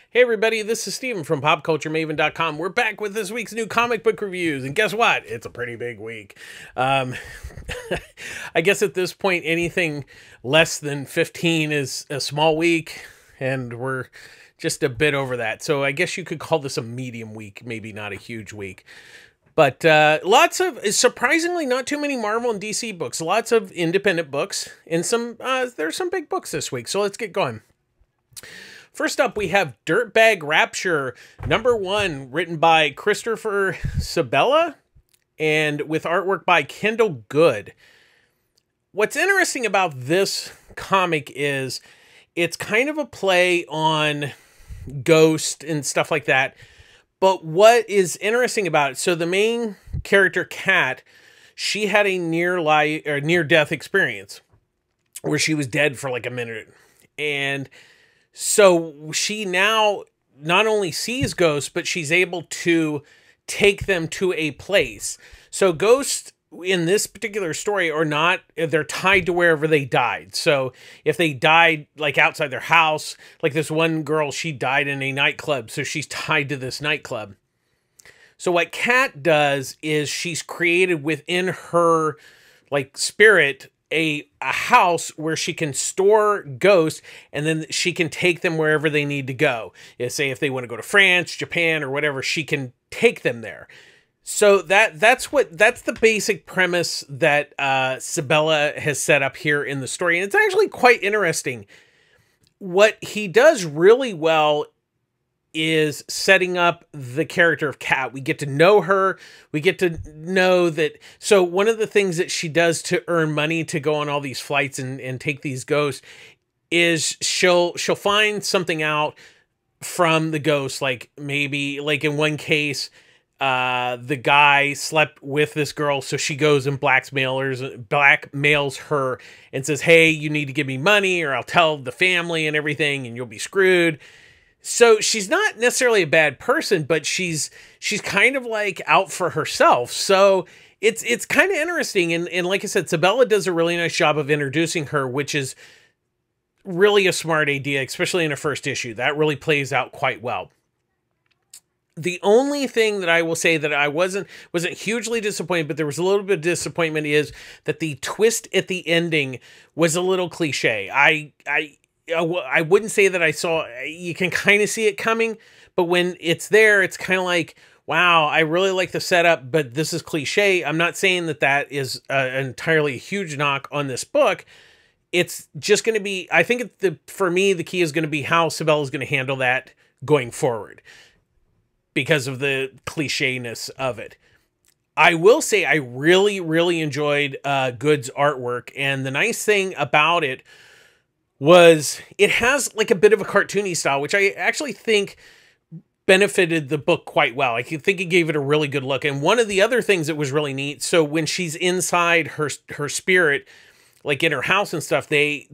Hey everybody, this is Steven from PopCultureMaven.com. We're back with this week's new comic book reviews, and guess what? It's a pretty big week. I guess at this point, anything less than 15 is a small week, and we're just a bit over that. So I guess you could call this a medium week, maybe not a huge week. But lots of, surprisingly, not too many Marvel and DC books. Lots of independent books, and there's some big books this week, so let's get going. First up, we have Dirtbag Rapture, #1, written by Christopher Sabella and with artwork by Kendall Good. What's interesting about this comic is it's kind of a play on Ghost and stuff like that. But what is interesting about it, so the main character, Kat, she had a near-death experience where she was dead for like a minute. And so she now not only sees ghosts, but she's able to take them to a place. So ghosts in this particular story are not, they're tied to wherever they died. So if they died like outside their house, like this one girl, she died in a nightclub, so she's tied to this nightclub. So what Kat does is she's created within her like spirit a house where she can store ghosts, and then she can take them wherever they need to go. Say if they want to go to France, Japan, or whatever, she can take them there. So that's the basic premise that Sabella has set up here in the story, and it's actually quite interesting. What he does really well is setting up the character of Kat. We get to know her. We get to know that. So one of the things that she does to earn money to go on all these flights and take these ghosts is she'll find something out from the ghost. Like maybe like in one case, the guy slept with this girl. So she goes and blackmails her and says, hey, you need to give me money or I'll tell the family and everything and you'll be screwed. So she's not necessarily a bad person, but she's kind of like out for herself. So it's kind of interesting. And like I said, Sabella does a really nice job of introducing her, which is really a smart idea, especially in a first issue. That really plays out quite well. The only thing that I will say that I wasn't hugely disappointed, but there was a little bit of disappointment, is that the twist at the ending was a little cliche. I wouldn't say that I saw, you can kind of see it coming, but when it's there, it's kind of like, wow, I really like the setup, but this is cliche. I'm not saying that that is entirely a huge knock on this book. It's just going to be, I think for me, the key is going to be how Sabella is going to handle that going forward because of the cliche-ness of it. I will say I really, really enjoyed Good's artwork, and the nice thing about it was it has like a bit of a cartoony style, which I actually think benefited the book quite well. I think it gave it a really good look. And one of the other things that was really neat, so when she's inside her spirit, like in her house and stuff, they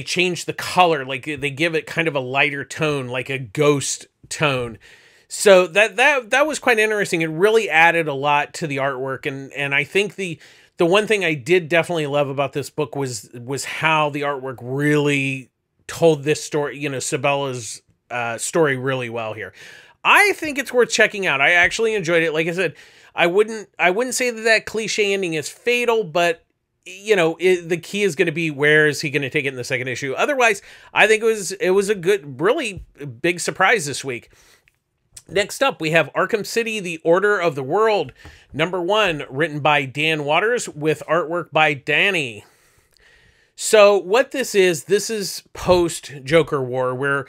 change the color, like they give it kind of a lighter tone, like a ghost tone. So that was quite interesting. It really added a lot to the artwork, and I think the one thing I did definitely love about this book was how the artwork really told this story, you know, Sabella's story really well here. I think it's worth checking out. I actually enjoyed it. Like I said, I wouldn't say that cliche ending is fatal, but you know, the key is going to be where is he going to take it in the second issue. Otherwise, I think it was a good, really big surprise this week. Next up, we have Arkham City, The Order of the World, #1, written by Dan Waters with artwork by Danny. So what this is post-Joker War, where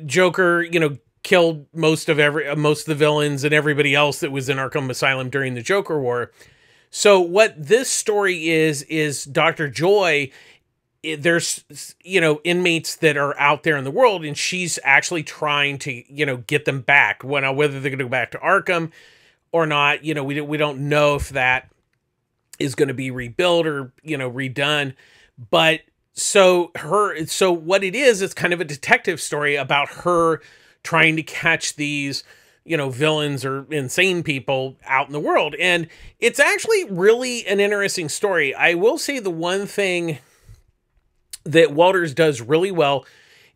Joker, you know, killed most of the villains and everybody else that was in Arkham Asylum during the Joker War. So what this story is Dr. Joy, there's, you know, inmates that are out there in the world, and she's actually trying to, you know, get them back. Whether they're going to go back to Arkham or not, you know, we don't know if that is going to be rebuilt or, you know, redone. But so what it is, it's kind of a detective story about her trying to catch these, you know, villains or insane people out in the world. And it's actually really an interesting story. I will say the one thing that Walters does really well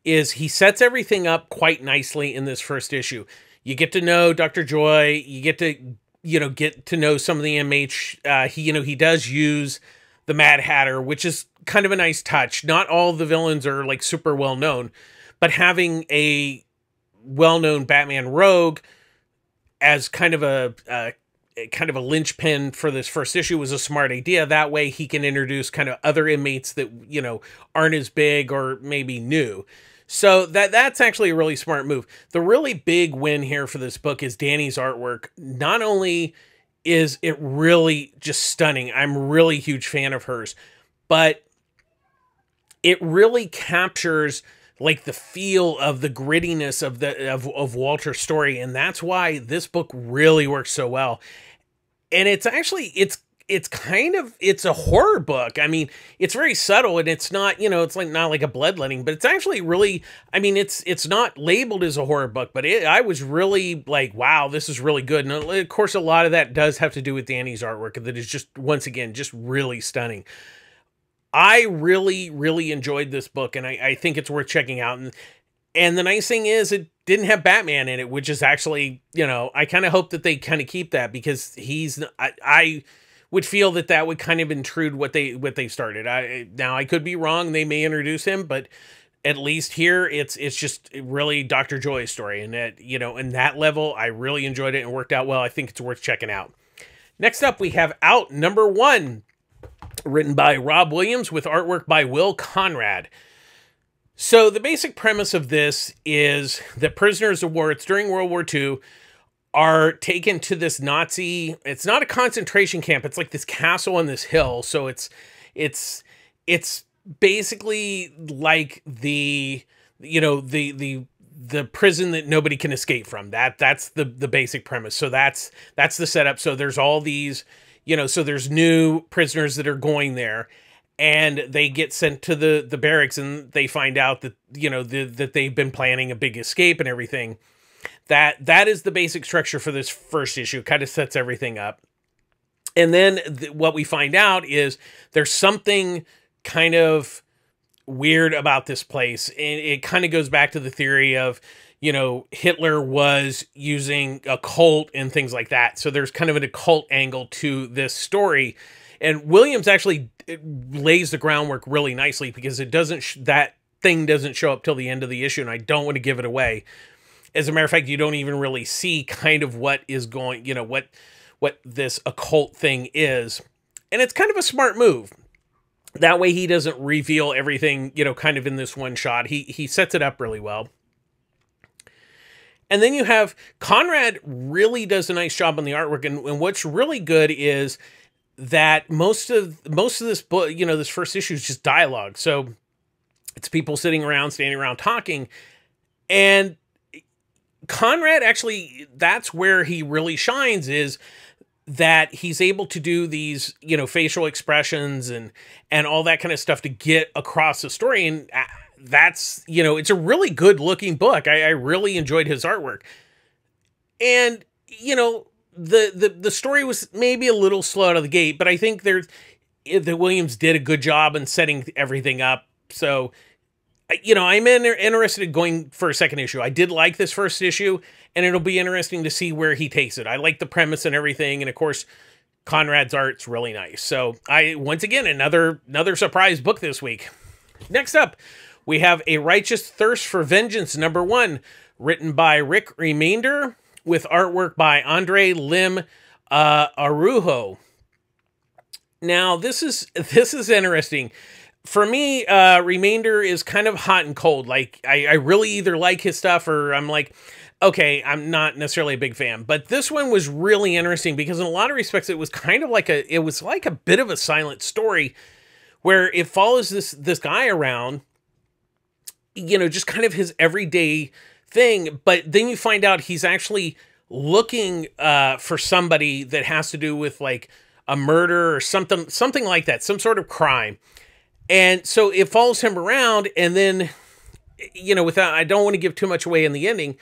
is he sets everything up quite nicely in this first issue. You get to know Dr. Joy, you get to know some of the inmates. He does use the Mad Hatter, which is kind of a nice touch. Not all the villains are like super well known, but having a well-known Batman rogue as kind of a linchpin for this first issue was a smart idea. That way he can introduce kind of other inmates that, aren't as big or maybe new. So that's actually a really smart move. The really big win here for this book is Danny's artwork. Not only is it really just stunning, I'm really a huge fan of hers, but it really captures like the feel of the grittiness of Walter's story, and that's why this book really works so well. And it's actually it's a horror book. I mean, it's very subtle, and it's not, it's like not like a bloodletting, but it's actually really, I mean, it's not labeled as a horror book, but I was really like, wow, this is really good. And of course, a lot of that does have to do with Danny's artwork that is just, once again, just really stunning. I really, really enjoyed this book, and I think it's worth checking out. And the nice thing is it didn't have Batman in it, which is actually, I kind of hope that they kind of keep that, because I would feel that would kind of intrude what they started. Now I could be wrong. They may introduce him, but at least here it's just really Dr. Joy's story. And that, in that level, I really enjoyed it and worked out well. I think it's worth checking out. Next up, we have Out #1. Written by Rob Williams with artwork by Will Conrad. So the basic premise of this is that prisoners of war, it's during World War II, are taken to this Nazi, it's not a concentration camp, it's like this castle on this hill. So it's basically like the prison that nobody can escape from. That's the basic premise. So that's the setup. So there's all these, so there's new prisoners that are going there, and they get sent to the barracks, and they find out that, that they've been planning a big escape and everything. That is the basic structure for this first issue. Kind of sets everything up. And then what we find out is there's something kind of weird about this place. And it kind of goes back to the theory of, Hitler was using a cult and things like that. So there's kind of an occult angle to this story. And Williams actually lays the groundwork really nicely, because that thing doesn't show up till the end of the issue, and I don't want to give it away. As a matter of fact, you don't even really see kind of what is going, what this occult thing is. And it's kind of a smart move. That way he doesn't reveal everything, kind of in this one shot. He sets it up really well. And then you have Conrad really does a nice job on the artwork. And what's really good is that most of this book, this first issue is just dialogue. So it's people standing around talking. And Conrad actually, that's where he really shines, is that he's able to do these, facial expressions and all that kind of stuff to get across the story. And that's, it's a really good looking book. I really enjoyed his artwork. And, the story was maybe a little slow out of the gate, but I think that Williams did a good job in setting everything up. So, I'm interested in going for a second issue. I did like this first issue, and it'll be interesting to see where he takes it. I like the premise and everything. And of course, Conrad's art's really nice. So once again, another surprise book this week. Next up, we have A Righteous Thirst for Vengeance #1, written by Rick Remainder with artwork by Andre Lim Arujo. Now, this is interesting. For me, Remainder is kind of hot and cold. Like, I really either like his stuff or I'm like, okay, I'm not necessarily a big fan. But this one was really interesting because in a lot of respects, it was kind of like a bit of a silent story where it follows this guy around, just kind of his everyday thing. But then you find out he's actually looking for somebody that has to do with like a murder or something like that, some sort of crime. And so it follows him around, and then, I don't want to give too much away in the ending,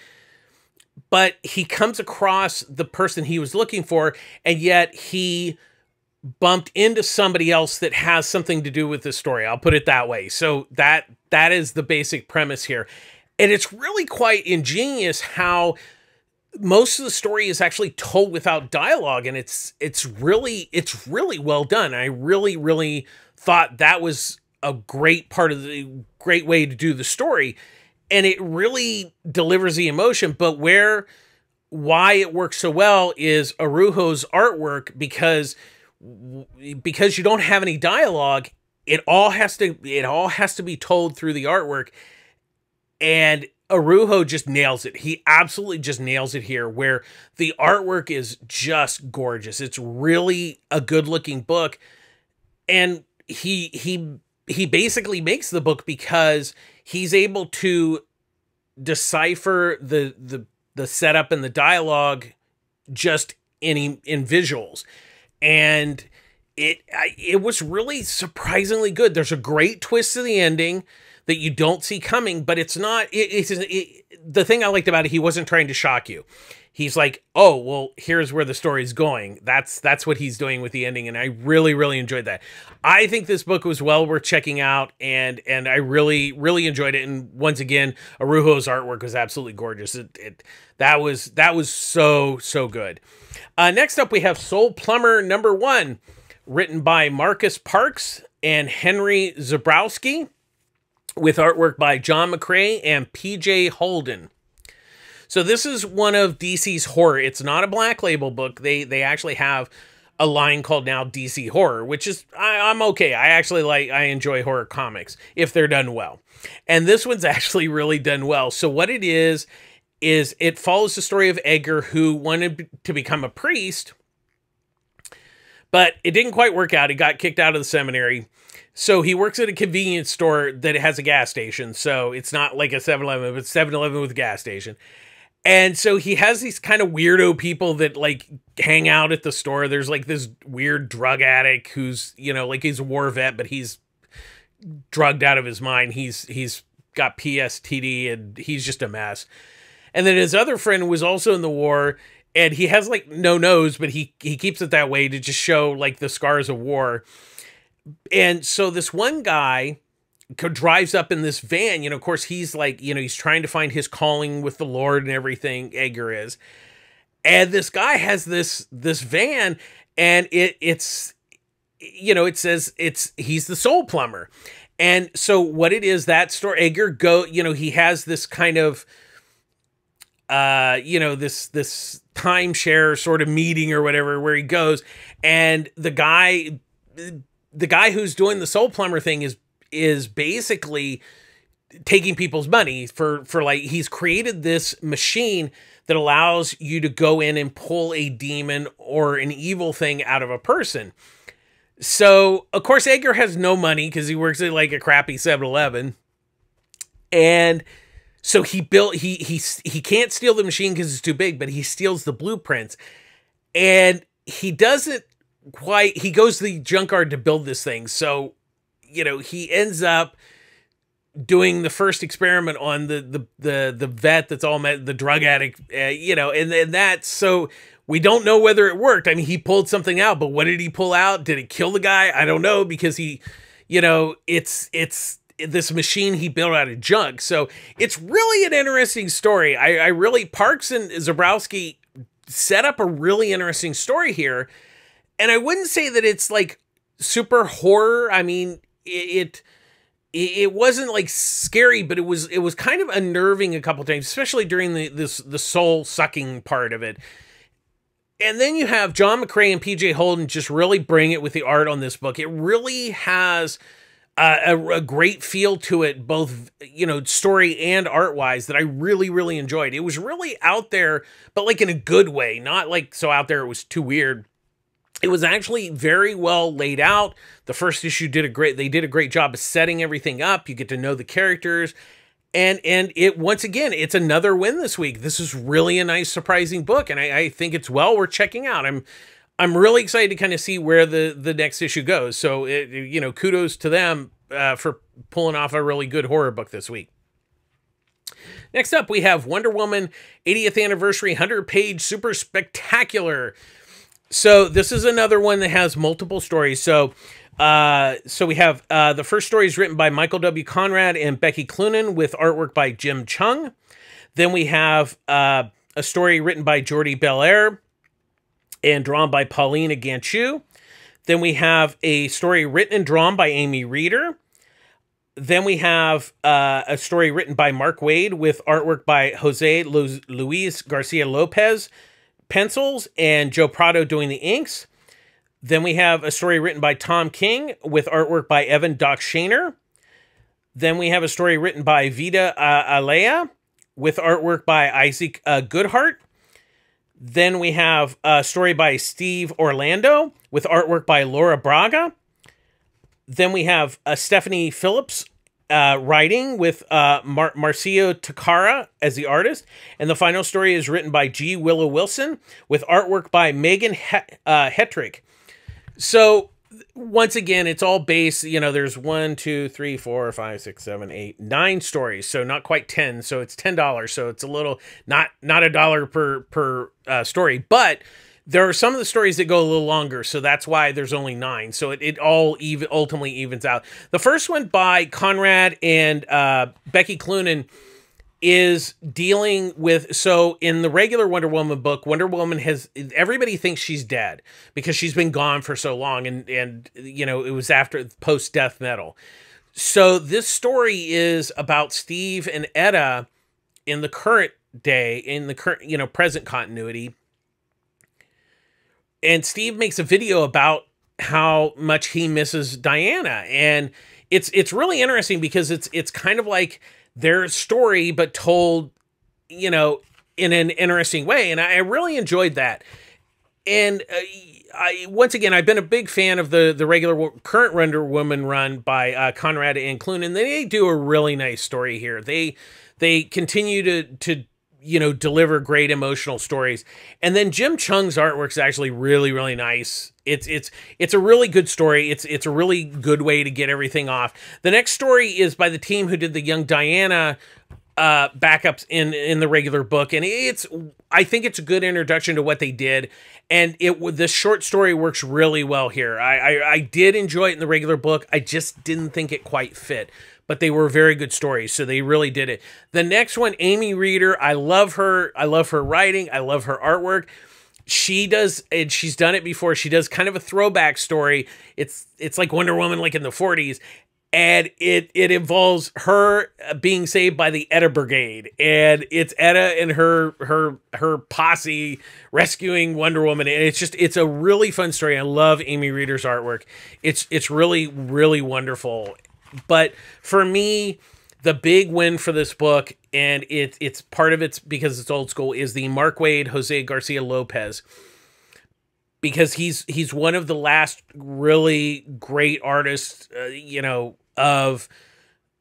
but he comes across the person he was looking for, and yet he bumped into somebody else that has something to do with the story. I'll put it that way. So that is the basic premise here. And it's really quite ingenious how most of the story is actually told without dialogue, and it's really well done. I really thought that was a great part of the great way to do the story, and it really delivers the emotion. But why it works so well is Arujo's artwork, because you don't have any dialogue. It all has to be told through the artwork, and Araujo just nails it. He absolutely just nails it here, where the artwork is just gorgeous. It's really a good-looking book, and he basically makes the book because he's able to decipher the setup and the dialogue just in visuals, and it was really surprisingly good. There's a great twist to the ending that you don't see coming, but it's not, the thing I liked about it, he wasn't trying to shock you. He's like, oh, well, here's where the story's going. That's what he's doing with the ending, and I really enjoyed that. I think this book was well worth checking out, and I really enjoyed it. And once again, Arujo's artwork was absolutely gorgeous. That was so good. Next up, we have Soul Plumber #1, written by Marcus Parks and Henry Zebrowski, with artwork by John McCrae and PJ Holden. So this is one of DC's horror. It's not a Black Label book. They actually have a line called now DC Horror, which is, I'm okay. I enjoy horror comics if they're done well. And this one's actually really done well. So what it is it follows the story of Edgar, who wanted to become a priest, but it didn't quite work out. He got kicked out of the seminary. So he works at a convenience store that has a gas station. So it's not like a 7-Eleven, but 7-Eleven with a gas station. And so he has these kind of weirdo people that like hang out at the store. There's like this weird drug addict who's, like he's a war vet, but he's drugged out of his mind. He's got PSTD and he's just a mess. And then his other friend was also in the war, and he has like no nose, but he keeps it that way to just show like the scars of war. And so this one guy drives up in this van, of course he's like, he's trying to find his calling with the Lord and everything, Edgar is. And this guy has this van, and it says he's the Soul Plumber. And so what it is, that store, Edgar he has this kind of, this timeshare sort of meeting or whatever, where he goes, and the guy who's doing the Soul Plumber thing is basically taking people's money for like, he's created this machine that allows you to go in and pull a demon or an evil thing out of a person. So of course Edgar has no money because he works at like a crappy 7-Eleven, and so he can't steal the machine because it's too big, but he steals the blueprints, and he doesn't quite, he goes to the junkyard to build this thing. So, he ends up doing the first experiment on the vet that's all met, the drug addict, and that's, so we don't know whether it worked. I mean, he pulled something out, but what did he pull out? Did it kill the guy? I don't know, because he, it's this machine he built out of junk. So it's really an interesting story. I really, Parks and Zebrowski set up a really interesting story here. And I wouldn't say that it's like super horror. I mean, it wasn't like scary, but it was kind of unnerving a couple times, especially during the soul sucking part of it. And then you have John McCrae and PJ Holden just really bring it with the art on this book. It really has a great feel to it, both, story and art-wise, that I really enjoyed. It was really out there, but like in a good way, not like so out there it was too weird. It was actually very well laid out. The first issue did a great job of setting everything up. You get to know the characters, and it, once again, it's another win this week. This is really a nice, surprising book, and I think it's well worth checking out. I'm really excited to kind of see where the next issue goes. So, kudos to them for pulling off a really good horror book this week. Next up, we have Wonder Woman 80th Anniversary 100-page Super Spectacular. So this is another one that has multiple stories. So we have the first story is written by Michael W. Conrad and Becky Cloonan with artwork by Jim Chung. Then we have a story written by Jordi Belair and drawn by Paulina Ganchu. Then we have a story written and drawn by Amy Reeder. Then we have a story written by Mark Waid with artwork by Jose Luis Garcia Lopez, pencils, and Joe Prado doing the inks. Then we have a story written by Tom King with artwork by Evan Doc Shaner. Then we have a story written by Vida Alea with artwork by Isaac Goodhart. Then we have a story by Steve Orlando with artwork by Laura Braga. Then we have Stephanie Phillips writing with Marcio Takara as the artist. And the final story is written by G. Willow Wilson with artwork by Megan Hetrick. So once again, it's all based, you know, there's 1, 2, 3, 4, 5, 6, 7, 8, 9 stories. So not quite 10. So it's $10. So it's a little, not $1 per story, but there are some of the stories that go a little longer, so that's why there's only 9. So it all ultimately evens out. The first one by Conrad and Becky Cloonan is dealing with, so in the regular Wonder Woman book, Wonder Woman everybody thinks she's dead because she's been gone for so long, and you know, it was after post-death metal. So this story is about Steve and Etta in the current day, in the current, you know, present continuity. And Steve makes a video about how much he misses Diana. And it's really interesting because it's kind of like their story, but told, you know, in an interesting way. And I really enjoyed that. And once again, I've been a big fan of the regular current Wonder Woman run by Conrad and Cloonan. And they do a really nice story here. They continue to you know, deliver great emotional stories. And then Jim Chung's artwork is actually really, really nice. It's a really good story. It's a really good way to get everything off. The next story is by the team who did the Young Diana backups in the regular book, and I think it's a good introduction to what they did. And this short story works really well here. I did enjoy it in the regular book. I just didn't think it quite fit. But they were very good stories, so they really did it. The next one, Amy Reeder, I love her. I love her writing. I love her artwork. She does, and she's done it before. She does kind of a throwback story. It's like Wonder Woman, like in the 40s, and it involves her being saved by the Etta Brigade, and it's Etta and her posse rescuing Wonder Woman. And it's a really fun story. I love Amy Reeder's artwork. It's really, really wonderful. But for me, the big win for this book, and it's part of it's because it's old school, is the Mark Waid, Jose Garcia Lopez. Because he's one of the last really great artists, you know, of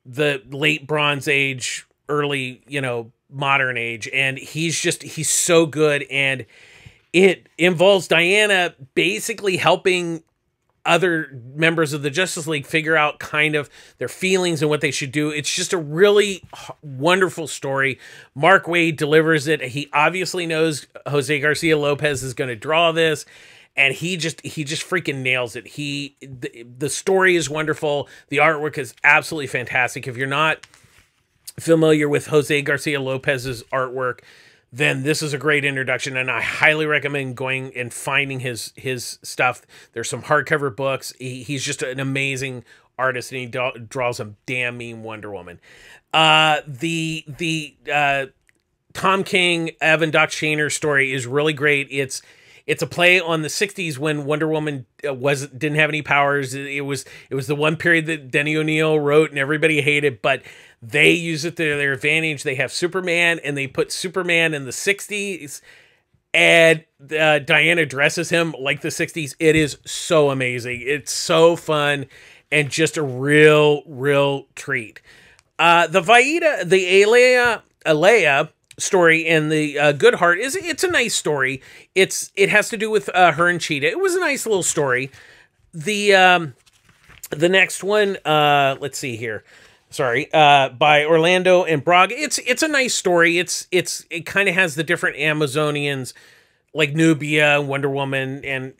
the late Bronze Age, early, you know, modern age. And he's so good. And it involves Diana basically helping other members of the Justice League figure out kind of their feelings and what they should do. It's just a really wonderful story. Mark Waid delivers it. He obviously knows Jose Garcia Lopez is going to draw this, and he just freaking nails it. The story is wonderful. The artwork is absolutely fantastic. If you're not familiar with Jose Garcia Lopez's artwork, then this is a great introduction, and I highly recommend going and finding his stuff. There's some hardcover books. He's just an amazing artist, and he draws a damn mean Wonder Woman. The Tom King, Evan Doc Shaner story is really great. It's a play on the 60s when Wonder Woman didn't have any powers. It was the one period that Denny O'Neil wrote and everybody hated, but they use it to their advantage. They have Superman, and they put Superman in the 60s, and Diana dresses him like the 60s. It is so amazing. It's so fun and just a real treat. The Alea story in the Goodhart it's a nice story. It has to do with her and Cheetah. It was a nice little story. The next one, let's see here. Sorry, by Orlando and Braga. It's a nice story. It kind of has the different Amazonians like Nubia, Wonder Woman, and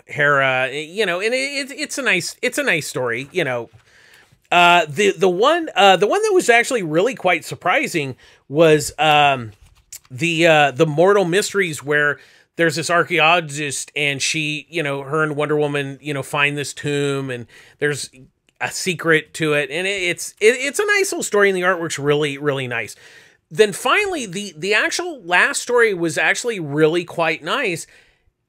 Hera, and it's a nice story. The one that was actually really quite surprising was the Mortal Mysteries, where there's this archaeologist, and she, her and Wonder Woman, find this tomb, and there's a secret to it, and it's a nice little story, and the artwork's really, really nice. Then finally, the actual last story was actually really quite nice,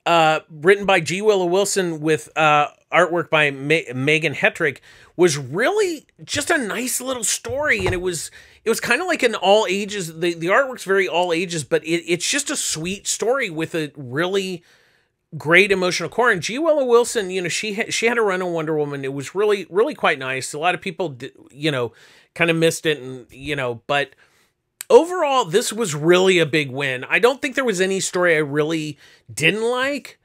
written by G. Willow Wilson with artwork by Megan Hetrick. Was really just a nice little story, and it was kind of like an all ages. The artwork's very all ages, but it's just a sweet story with a really great emotional core. And G. Willow Wilson, she had a run on Wonder Woman. It was really, really quite nice. A lot of people, kind of missed it, and but overall, this was really a big win. I don't think there was any story I really didn't like.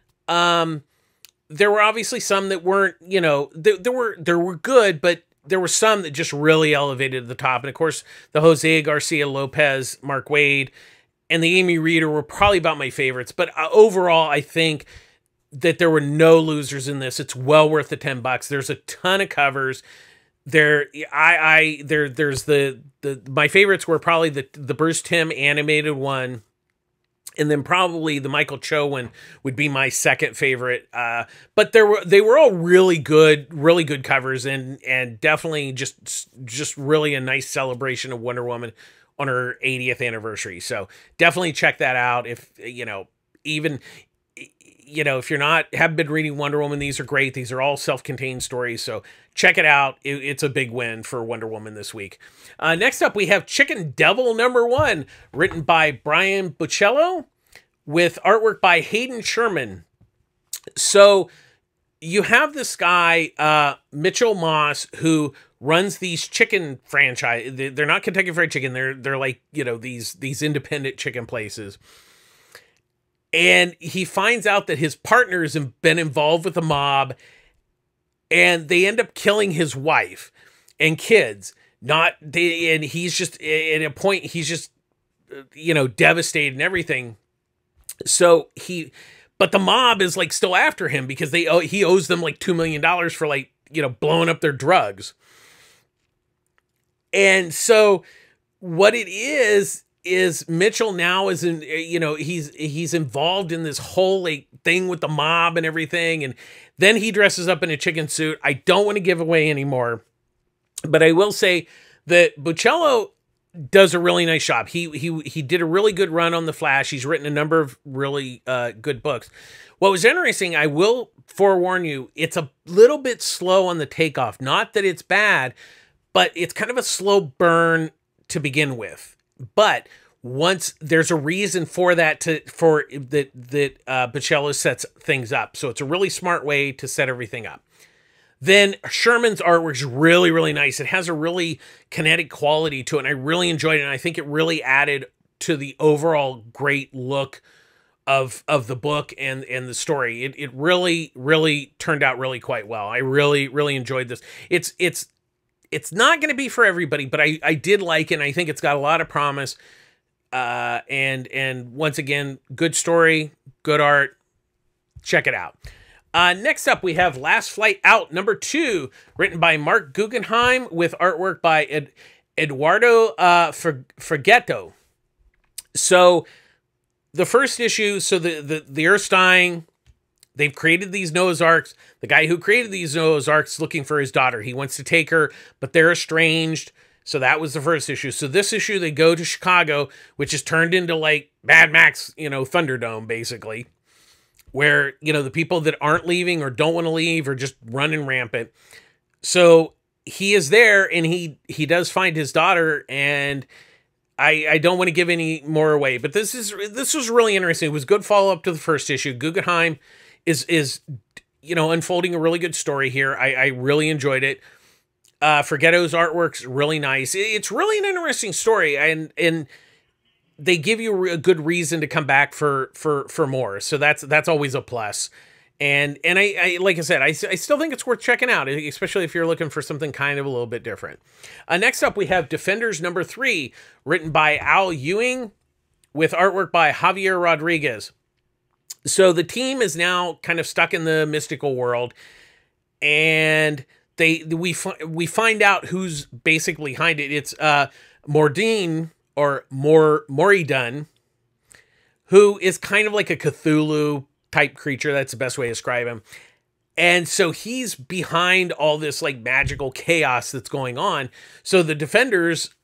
There were obviously some that weren't, there were good, but there were some that just really elevated to the top. And of course, the Jose Garcia Lopez, Mark Waid, and the Amy Reeder were probably about my favorites. But overall, I think that there were no losers in this. It's well worth the $10. There's a ton of covers. There's my favorites were probably the Bruce Timm animated one, and then probably the Michael Cho one would be my second favorite. But they were all really good covers, and definitely just really a nice celebration of Wonder Woman on her 80th anniversary. So definitely check that out. If even if you're haven't been reading Wonder Woman, these are great. These are all self-contained stories. So check it out. It's a big win for Wonder Woman this week. Next up, we have Chicken Devil #1, written by Brian Buccello with artwork by Hayden Sherman. So you have this guy, Mitchell Moss, who runs these chicken franchise. They're not Kentucky Fried Chicken. They're like, these independent chicken places. And he finds out that his partner has been involved with the mob, and they end up killing his wife and kids. And he's just at a point, he's just, devastated and everything. So but the mob is like still after him because he owes them like $2 million for like, blowing up their drugs. And so what it is Mitchell now is in, he's involved in this whole like thing with the mob and everything. And then he dresses up in a chicken suit. I don't want to give away anymore, but I will say that Buccello does a really nice job. He did a really good run on The Flash. He's written a number of really good books. What was interesting, I will forewarn you, it's a little bit slow on the takeoff. Not that it's bad, but it's kind of a slow burn to begin with. But once there's a reason for that, Buccello sets things up. So it's a really smart way to set everything up. Then Sherman's artwork is really, really nice. It has a really kinetic quality to it, and I really enjoyed it. And I think it really added to the overall great look of the book and the story. It really, really turned out really quite well. I really, really enjoyed this. It's not going to be for everybody, but I did like it, and I think it's got a lot of promise. And once again, good story, good art. Check it out. Next up, we have Last Flight Out #2, written by Mark Guggenheim with artwork by Eduardo Frighetto. So the first issue, so the Earth's dying. They've created these Noah's Arks. The guy who created these Noah's Arks is looking for his daughter. He wants to take her, but they're estranged. So that was the first issue. So this issue, they go to Chicago, which is turned into like Mad Max, Thunderdome, basically. Where, the people that aren't leaving or don't want to leave are just running rampant. So he is there, and he does find his daughter, and I don't want to give any more away. But this was really interesting. It was good follow-up to the first issue. Guggenheim is unfolding a really good story here. I really enjoyed it. Frighetto's artwork's really nice. It's really an interesting story, and they give you a good reason to come back for more. So that's always a plus. And I like I said, I still think it's worth checking out, especially if you're looking for something kind of a little bit different. Next up, we have Defenders #3, written by Al Ewing with artwork by Javier Rodriguez. So the team is now kind of stuck in the mystical world, and we find out who's basically behind it. It's Mordine, or Moridun, who is kind of like a Cthulhu type creature. That's the best way to describe him. And so he's behind all this like magical chaos that's going on. So the defenders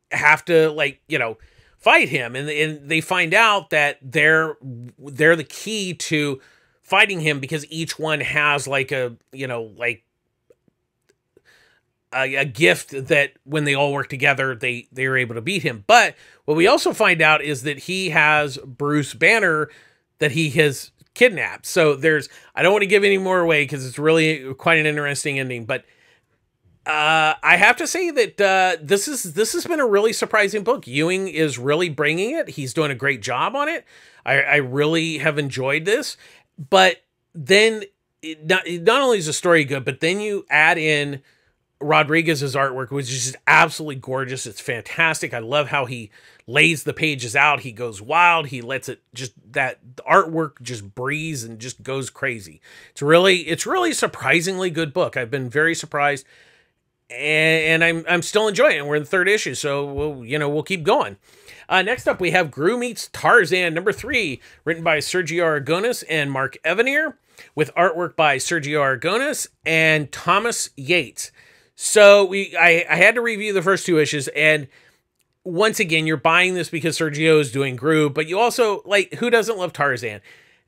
have to, like, you know, fight him, and they find out that they're the key to fighting him, because each one has like a, you know, like a gift that when they all work together, they are able to beat him. But what we also find out is that he has Bruce Banner that he has kidnapped. So I don't want to give any more away because it's really quite an interesting ending. But I have to say that this has been a really surprising book. Ewing is really bringing it. He's doing a great job on it. I really have enjoyed this. But then not only is the story good, but then you add in Rodriguez's artwork, which is just absolutely gorgeous. It's fantastic. I love how he lays the pages out. He goes wild. He lets it just, that artwork just breathes and just goes crazy. It's really surprisingly good book. I've been very surprised, and I'm still enjoying it. We're in the third issue, so we'll keep going. Next up, we have Groo meets Tarzan #3, written by Sergio Aragonés and Mark Evanier, with artwork by Sergio Aragonés and Thomas Yates. So I had to review the first 2 issues, and once again, you're buying this because Sergio is doing Groo, but you also, like, who doesn't love Tarzan?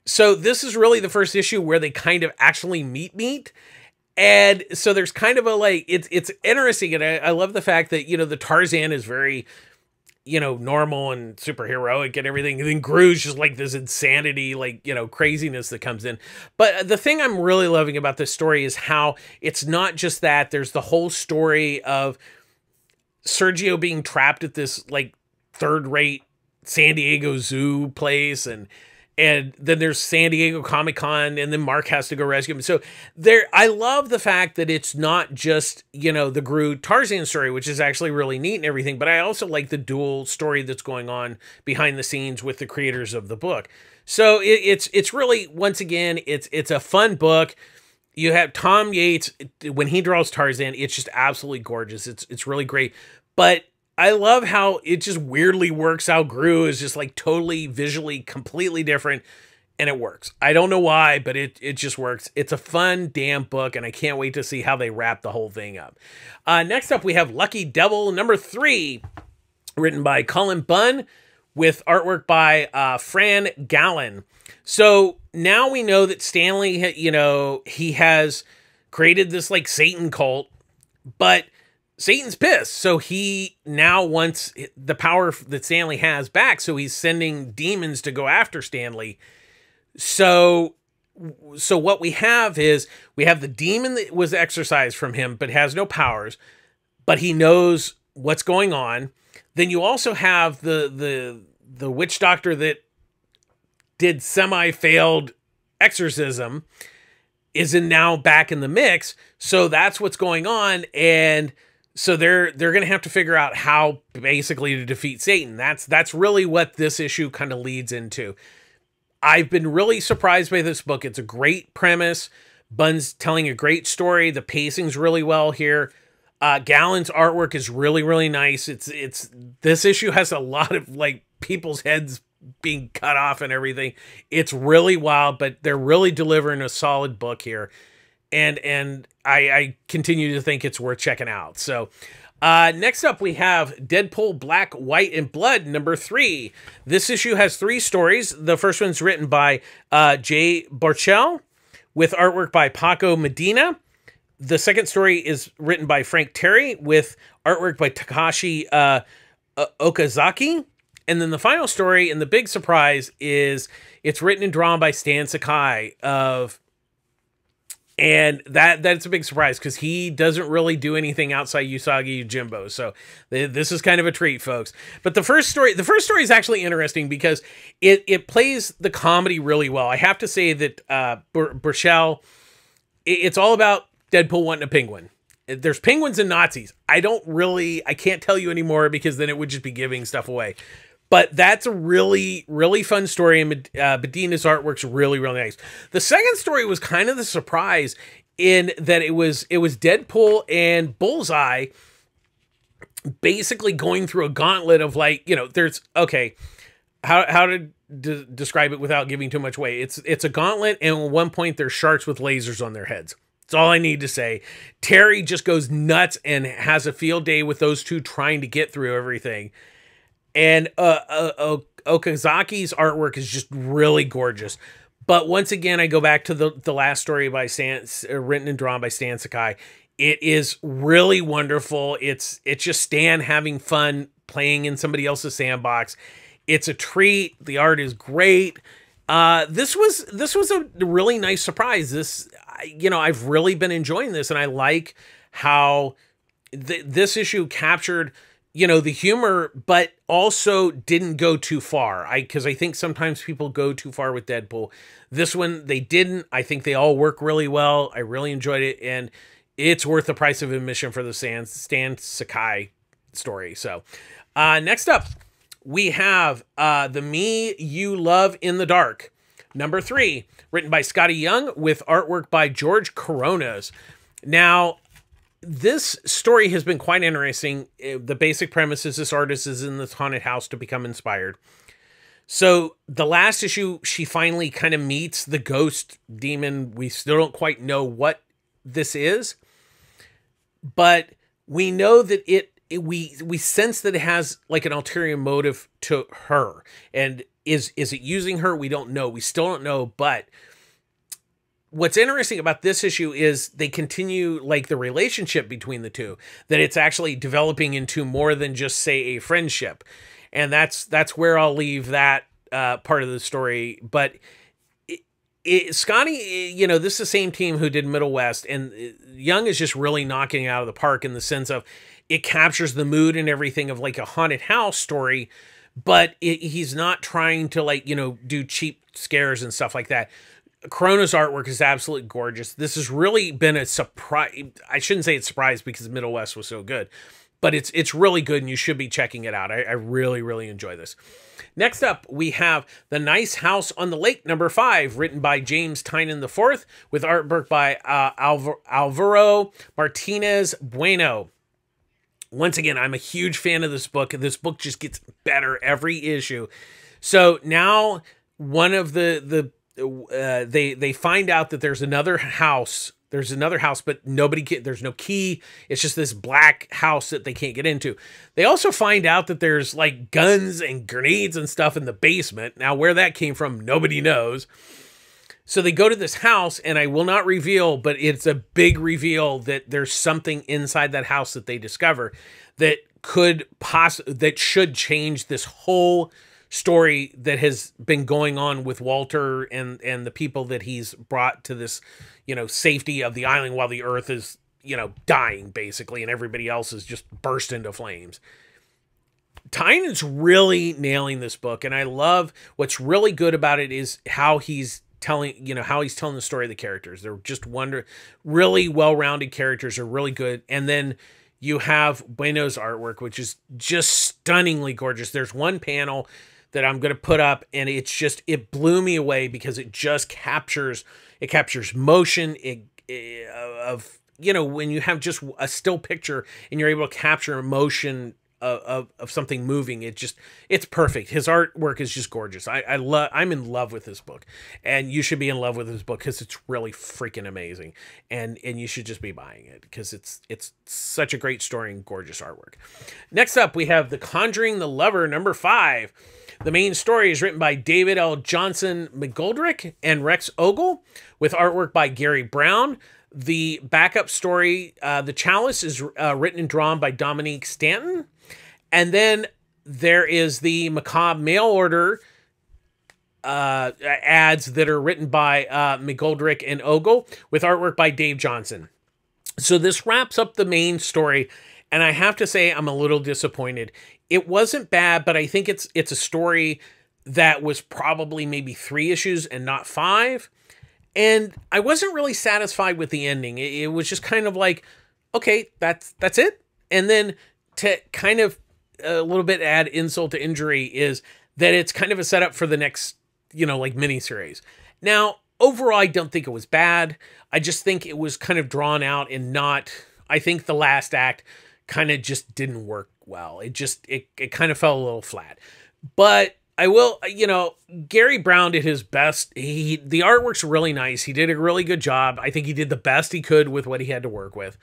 So this is really the first issue where they kind of actually meet. And so there's kind of a, like, it's interesting, and I love the fact that, the Tarzan is very, normal and superheroic and everything. And then Groo's just like this insanity, like, craziness that comes in. But the thing I'm really loving about this story is how it's not just that. There's the whole story of Sergio being trapped at this, like, third-rate San Diego zoo place, and then there's San Diego Comic-Con, and then Mark has to go rescue him. So I love the fact that it's not just, the Groo Tarzan story, which is actually really neat and everything, but I also like the dual story that's going on behind the scenes with the creators of the book. So it's really, once again, it's a fun book. You have Tom Yates, when he draws Tarzan, it's just absolutely gorgeous. It's really great. But I love how it just weirdly works out. Groo is just like totally visually completely different, and it works. I don't know why, but it just works. It's a fun damn book, and I can't wait to see how they wrap the whole thing up. Next up, we have Lucky Devil #3, written by Cullen Bunn, with artwork by Fran Gallen. So now we know that Stanley, he has created this, like, Satan cult, but Satan's pissed, so he now wants the power that Stanley has back, so he's sending demons to go after Stanley. So what we have is, we have the demon that was exorcised from him, but has no powers, but he knows what's going on. Then you also have the witch doctor that did semi-failed exorcism, is now back in the mix, so that's what's going on, and so they're going to have to figure out how basically to defeat Satan. That's really what this issue kind of leads into. I've been really surprised by this book. It's a great premise. Bunn's telling a great story. The pacing's really well here. Gallen's artwork is really, really nice. This issue has a lot of, like, people's heads being cut off and everything. It's really wild, but they're really delivering a solid book here. And I continue to think it's worth checking out. So next up, we have Deadpool Black, White, and Blood #3. This issue has 3 stories. The first one's written by Jay Borchell, with artwork by Paco Medina. The second story is written by Frank Terry, with artwork by Takashi Okazaki. And then the final story, and the big surprise, is it's written and drawn by Stan Sakai and that's a big surprise, because he doesn't really do anything outside Usagi Yojimbo. So this is kind of a treat, folks. But the first story is actually interesting because it plays the comedy really well. I have to say that Burchell, it's all about Deadpool wanting a penguin. There's penguins and Nazis. I can't tell you anymore, because then it would just be giving stuff away. But that's a really, really fun story, and Medina's artwork's really, really nice. The second story was kind of the surprise in that it was Deadpool and Bullseye basically going through a gauntlet of, like, you know, there's, okay, how to describe it without giving too much away. It's a gauntlet, and at one point there's sharks with lasers on their heads. That's all I need to say. Terry just goes nuts and has a field day with those two trying to get through everything. And Okazaki's artwork is just really gorgeous. But once again, I go back to the last story by written and drawn by Stan Sakai. It is really wonderful. It's just Stan having fun playing in somebody else's sandbox. It's a treat. The art is great. This was a really nice surprise. You know, I've really been enjoying this, and I like how this issue captured, you know, the humor, but also didn't go too far. Because I think sometimes people go too far with Deadpool. This one, they didn't. I think they all work really well. I really enjoyed it, and it's worth the price of admission for the Stan Sakai story. So, next up, we have The Me You Love in the Dark, number 3, written by Scotty Young with artwork by George Coronas. Now, this story has been quite interesting. The basic premise is this artist is in this haunted house to become inspired. So the last issue, she finally kind of meets the ghost demon. We still don't quite know what this is, but we know that we sense that it has like an ulterior motive to her. And is it using her? We don't know. We still don't know, but what's interesting about this issue is they continue, like, the relationship between the two, that it's actually developing into more than just, say, a friendship. And that's where I'll leave that part of the story. But Scotty, you know, this is the same team who did Middle West, and Young is just really knocking it out of the park in the sense of it captures the mood and everything of like a haunted house story, but he's not trying to, like, you know, do cheap scares and stuff like that. Corona's artwork is absolutely gorgeous. This has really been a surprise. I shouldn't say it's a surprise because Middle West was so good, but it's really good, and you should be checking it out. I really, really enjoy this. Next up, we have The Nice House on the Lake, number 5, written by James Tynan IV, with artwork by Alvaro Martinez Bueno. Once again, I'm a huge fan of this book, and this book just gets better every issue. So now one of they find out that there's another house. There's another house, but there's no key. It's just this black house that they can't get into. They also find out that there's like guns and grenades and stuff in the basement. Now, where that came from, nobody knows. So they go to this house, and I will not reveal, but it's a big reveal that there's something inside that house that they discover that should change this whole story that has been going on with Walter and the people that he's brought to this, you know, safety of the island while the earth is, you know, dying basically, and everybody else is just burst into flames. Tynan's really nailing this book, and I love what's really good about it is how he's telling the story of the characters. They're just really well-rounded characters, are really good. And then you have Bueno's artwork, which is just stunningly gorgeous. There's one panel that I'm going to put up, and it blew me away because it just captures motion of, you know, when you have just a still picture and you're able to capture emotion of something moving. It's perfect. His artwork is just gorgeous. I'm in love with this book, and you should be in love with this book because it's really freaking amazing, and you should just be buying it because it's such a great story and gorgeous artwork. Next up, we have The Conjuring the Lover, number 5. The main story is written by David L. Johnson McGoldrick and Rex Ogle, with artwork by Gary Brown. The backup story, The Chalice, is written and drawn by Dominique Stanton. And then there is the Macabre Mail Order ads that are written by McGoldrick and Ogle, with artwork by Dave Johnson. So this wraps up the main story, and I have to say I'm a little disappointed. It wasn't bad, but I think it's a story that was probably maybe 3 issues and not 5. And I wasn't really satisfied with the ending. It was just kind of like, okay, that's it. And then to kind of a little bit add insult to injury is that it's kind of a setup for the next, like miniseries. Now, overall, I don't think it was bad. I just think it was kind of drawn out and not, I think the last act kind of just didn't work well. It kind of fell a little flat. But I will, Gary Brown did his best. The artwork's really nice. He did a really good job. I think he did the best he could with what he had to work with.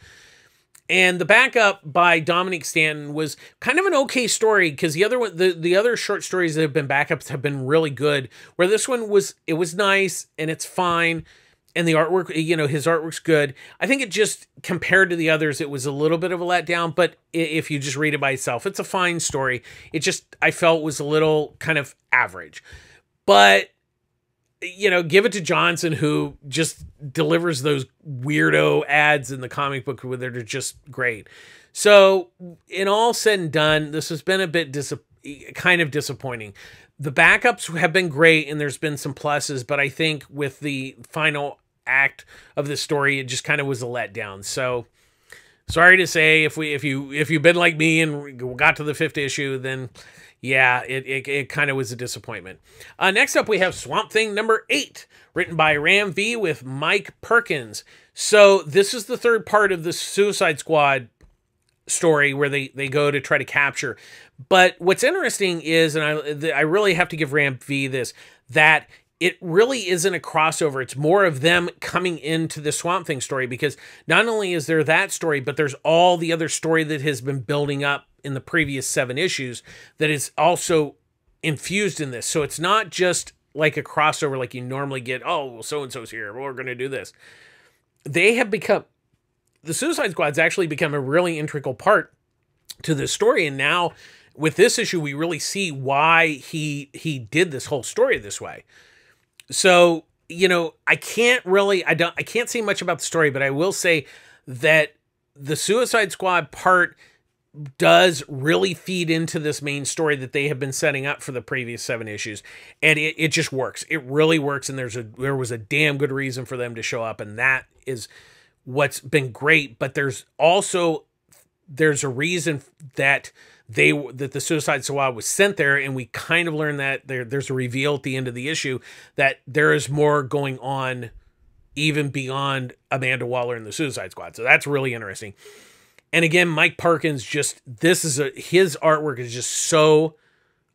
And the backup by Dominic Stanton was kind of an okay story, because the other one, the other short stories that have been backups have been really good. Where this one was nice and it's fine, and the artwork, his artwork's good. I think it just, compared to the others, it was a little bit of a letdown. But if you just read it by itself, it's a fine story. It just, I felt, was a little kind of average. But give it to Johnson, who just delivers those weirdo ads in the comic book where they're just great. So, in all said and done, this has been a bit kind of disappointing. The backups have been great, and there's been some pluses, but I think with the final act of the story, it just kind of was a letdown. So, sorry to say, if you've been like me and got to the 5th issue, then yeah, it kind of was a disappointment. Next up, we have Swamp Thing number 8, written by Ram V with Mike Perkins. So this is the 3rd part of the Suicide Squad story where they go to try to capture. But what's interesting is, and I really have to give Ram V this, that it really isn't a crossover. It's more of them coming into the Swamp Thing story, because not only is there that story, but there's all the other story that has been building up in the previous 7 issues that is also infused in this. So it's not just like a crossover like you normally get, oh, well, so-and-so's here, we're going to do this. They have become, the Suicide Squad's actually become a really integral part to this story. And now with this issue, we really see why he did this whole story this way. So, I can't say much about the story, but I will say that the Suicide Squad part does really feed into this main story that they have been setting up for the previous 7 issues. And it just works. It really works. And there was a damn good reason for them to show up. And that is what's been great. But there's a reason that the Suicide Squad was sent there. And we kind of learned that there's a reveal at the end of the issue that there is more going on even beyond Amanda Waller and the Suicide Squad. So that's really interesting. And again, Mike Perkins, his artwork is just so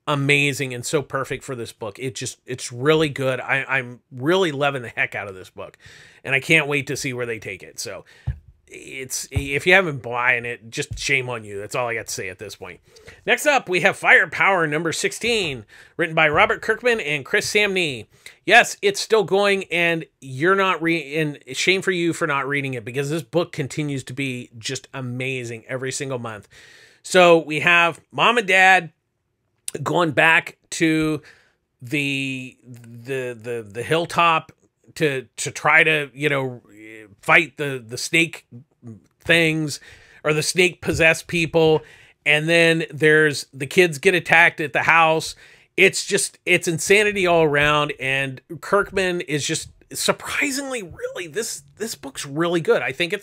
amazing and so perfect for this book. It's really good. I'm really loving the heck out of this book, and I can't wait to see where they take it. So if you haven't been buying it, just shame on you. That's all I got to say at this point. Next up, we have Firepower number 16, written by Robert Kirkman and Chris Samnee. Yes, it's still going, and you're not and shame for you for not reading it, because this book continues to be just amazing every single month. So we have Mom and Dad going back to the hilltop to try to fight the snake things, or the snake possessed people, and then there's the kids get attacked at the house. It's insanity all around, and Kirkman is just surprisingly really this book's really good. I think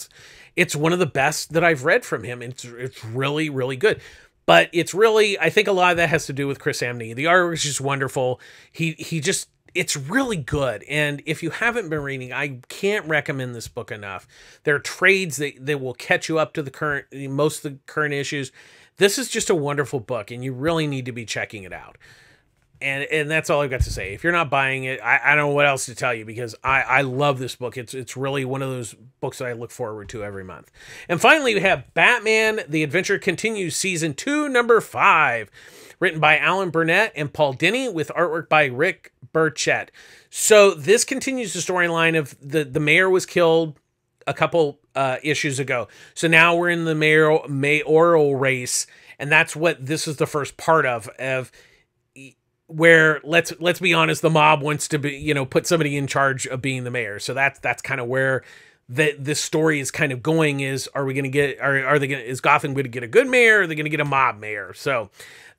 it's one of the best that I've read from him. It's really, really good. But it's really, I think a lot of that has to do with Chris Samnee. The art is just wonderful. It's really good. And if you haven't been reading, I can't recommend this book enough. There are trades that will catch you up to most of the current issues. This is just a wonderful book, and you really need to be checking it out. And that's all I've got to say. If you're not buying it, I don't know what else to tell you, because I love this book. It's really one of those books that I look forward to every month. And finally, we have Batman: The Adventure Continues, Season 2, number 5, written by Alan Burnett and Paul Dini, with artwork by Rick Burchett. So this continues the storyline of the mayor was killed a couple issues ago. So now we're in the mayoral race, and that's what this is the first part of where, let's be honest, the mob wants to be, put somebody in charge of being the mayor. So that's kind of where this story is kind of going. Is is Gotham going to get a good mayor, or are they going to get a mob mayor? So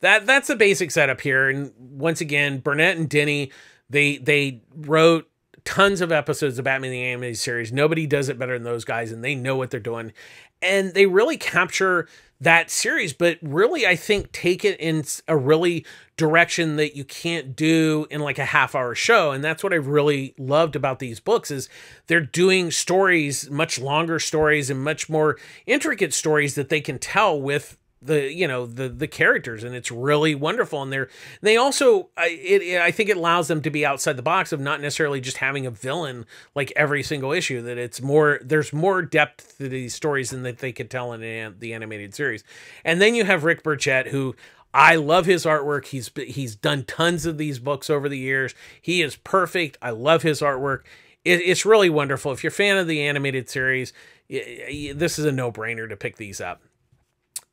that's the basic setup here. And once again, Burnett and Denny, they wrote tons of episodes of Batman the Animated Series. Nobody does it better than those guys, and they know what they're doing. And they really capture that series, but really, I think, take it in a really direction that you can't do in like a half-hour show. And that's what I really loved about these books, is they're doing stories, much longer stories and much more intricate stories that they can tell with the characters, and it's really wonderful. And they also, I think it allows them to be outside the box of not necessarily just having a villain like every single issue, that there's more depth to these stories than that they could tell in the animated series. And then you have Rick Burchett, who I love his artwork. He's done tons of these books over the years. He is perfect. I love his artwork. It's really wonderful. If you're a fan of the animated series, this is a no-brainer to pick these up.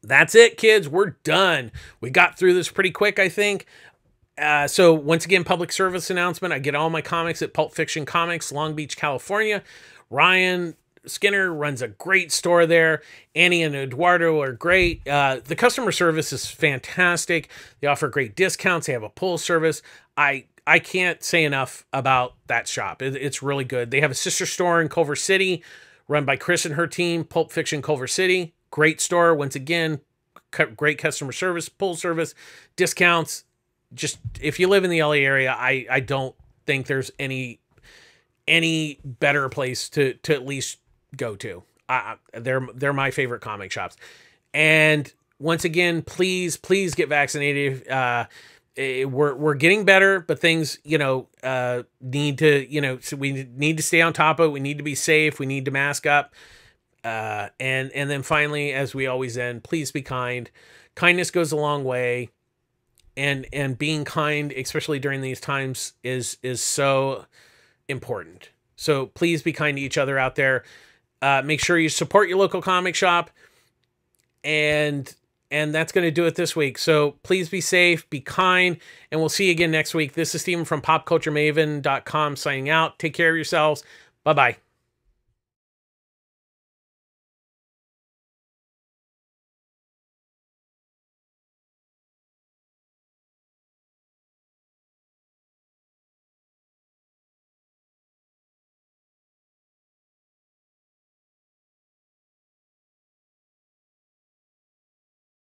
That's it, kids. We're done. We got through this pretty quick, I think. So once again, public service announcement. I get all my comics at Pulp Fiction Comics, Long Beach, California. Ryan Skinner runs a great store there. Annie and Eduardo are great. The customer service is fantastic. They offer great discounts. They have a pull service. I can't say enough about that shop. It's really good. They have a sister store in Culver City run by Chris and her team, Pulp Fiction Culver City. Great store. Once again, great customer service, pull service, discounts. Just, if you live in the LA area, I don't think there's any better place to at least go to. They're my favorite comic shops. And once again, please get vaccinated. We're getting better, but things, need to, so we need to stay on top of it. We need to be safe. We need to mask up. And then finally, as we always end, please be kind. Kindness goes a long way, and being kind, especially during these times, is so important. So please be kind to each other out there. Make sure you support your local comic shop, and that's going to do it this week. So please be safe, be kind, and we'll see you again next week. This is Steven from PopCultureMaven.com signing out. Take care of yourselves. Bye-bye.